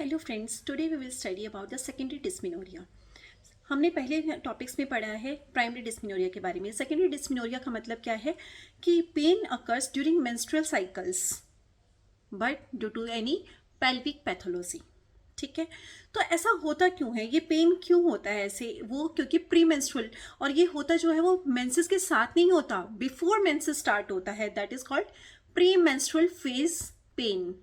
Hello friends, today we will study about the secondary dysmenorrhoea. हमने पहले topics में पढ़ा है प्राइमरी डिस्मिनोरिया के बारे में। सेकेंडरी डिस्मिनोरिया का मतलब क्या है कि pain occurs during menstrual cycles but due to any pelvic pathology. ठीक है, तो ऐसा होता क्यों है, ये पेन क्यों होता है ऐसे? वो क्योंकि प्री मेंस्ट्रुअल, और ये होता जो है वो मेंसेस के साथ नहीं होता, बिफोर मेंसेस स्टार्ट होता है। That is called pre menstrual phase pain.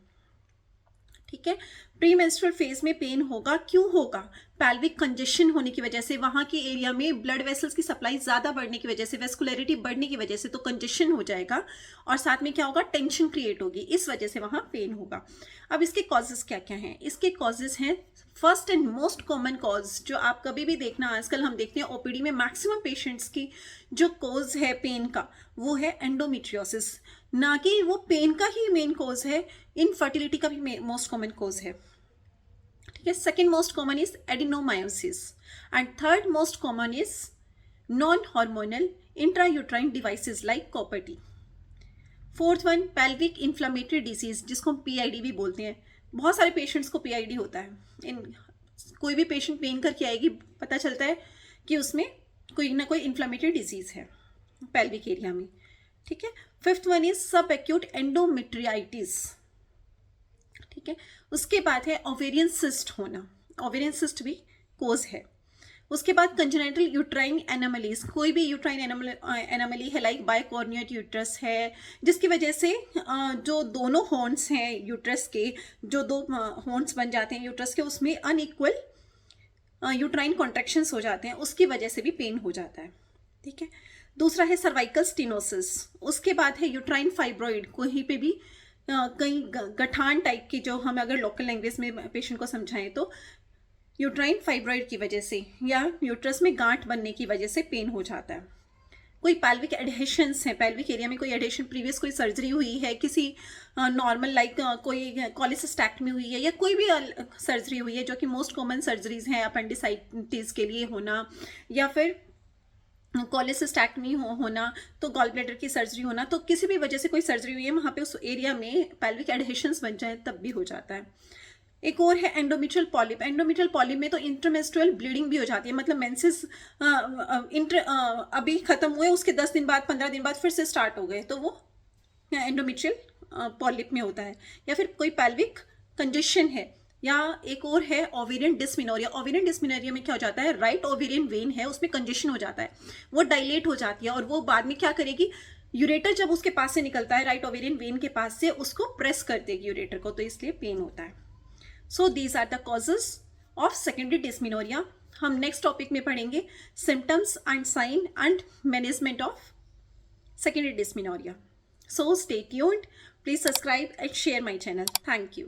ठीक है, प्री मेंस्ट्रुअल फेज में पेन होगा, क्यों होगा? पैल्विक कंजेशन होने की वजह से, वहां के एरिया में ब्लड वेसल्स की सप्लाई ज्यादा बढ़ने की वजह से, वेस्कुलरिटी बढ़ने की वजह से तो कंजेशन हो जाएगा, और साथ में क्या होगा, टेंशन क्रिएट होगी, इस वजह से वहां पेन होगा। अब इसके कॉजेस क्या क्या हैं? इसके कॉजेस हैं, first and most common cause जो आप कभी भी देखना, आजकल हम देखते हैं ओपीडी में मैक्सिमम पेशेंट्स की जो कॉज है पेन का, वो है एंडोमेट्रियोसिस। ना कि वो पेन का ही मेन कॉज है, इनफर्टिलिटी का भी मोस्ट कॉमन कॉज है। ठीक है, second most common is adenomyosis and third most common is non hormonal intrauterine devices like copper T. Fourth one, pelvic inflammatory disease, जिसको हम पीआईडी भी बोलते हैं। बहुत सारे पेशेंट्स को पीआईडी होता है। कोई भी पेशेंट पेन करके आएगी, पता चलता है कि उसमें कोई ना कोई इन्फ्लामेटरी डिजीज है पेल्विक एरिया में। ठीक है, फिफ्थ वन इज सब एक्यूट एंडोमेट्रियाइटिस। ठीक है, उसके बाद है ओवेरियन सिस्ट होना, ओवेरियन सिस्ट भी कोज है। उसके बाद कंजेनिटल यूट्राइन एनोमलीज, कोई भी यूट्राइन एनोमली है, लाइक बाइकॉर्नियट यूट्रस है, जिसकी वजह से जो दोनों हॉर्न्स हैं यूट्रस के, जो दो हॉर्न्स बन जाते हैं यूट्रस के, उसमें अनइक्वल यूट्राइन कॉन्ट्रैक्शंस हो जाते हैं, उसकी वजह से भी पेन हो जाता है। ठीक है, दूसरा है सर्वाइकल स्टेनोसिस। उसके बाद है यूट्राइन फाइब्रॉइड, कहीं पे भी कहीं गठान टाइप की, जो हम अगर लोकल लैंग्वेज में पेशेंट को समझाएं तो यूट्राइन फाइब्रॉइड की वजह से या यूट्रस में गांठ बनने की वजह से पेन हो जाता है। कोई पैल्विक एडहेशंस है, पैल्विक एरिया में कोई एडहेशन, प्रीवियस कोई सर्जरी हुई है किसी नॉर्मल लाइक कोई कॉलिसिस्टेक्टमी हुई है, या कोई भी सर्जरी हुई है, जो कि मोस्ट कॉमन सर्जरीज हैं अपेंडिसाइटिस के लिए होना, या फिर कॉलिसिस्टेक्टमी होना, तो गॉल ब्लैडर की सर्जरी होना, तो किसी भी वजह से कोई सर्जरी हुई है, वहाँ पे उस एरिया में पैल्विक एडहेशंस बन जाए तब भी हो जाता है। एक और है एंडोमेट्रियल पॉलिप। एंडोमेट्रियल पॉलिप में तो इंटरमेंस्ट्रुअल ब्लीडिंग भी हो जाती है, मतलब मेंसेस अभी खत्म हुए, उसके 10 दिन बाद 15 दिन बाद फिर से स्टार्ट हो गए, तो वो एंडोमेट्रियल पॉलिप में होता है। या फिर कोई पैल्विक कंजेशन है, या एक और है ओवेरियन डिस्मिनोरिया। ओवेरियन डिस्मिनोरिया में क्या हो जाता है, राइट ओवेरियन वेन है, उसमें कंजेशन हो जाता है, वो डायलेट हो जाती है, और वो बाद में क्या करेगी, यूरेटर जब उसके पास से निकलता है, राइट ओवेरियन वेन के पास से, उसको प्रेस कर देगी यूरेटर को, तो इसलिए पेन होता है। So these are the causes of secondary dysmenorrhoea. हम नेक्स्ट टॉपिक में पढ़ेंगे symptoms and sign and management of secondary dysmenorrhoea. So stay tuned. Please subscribe and share my channel. Thank you.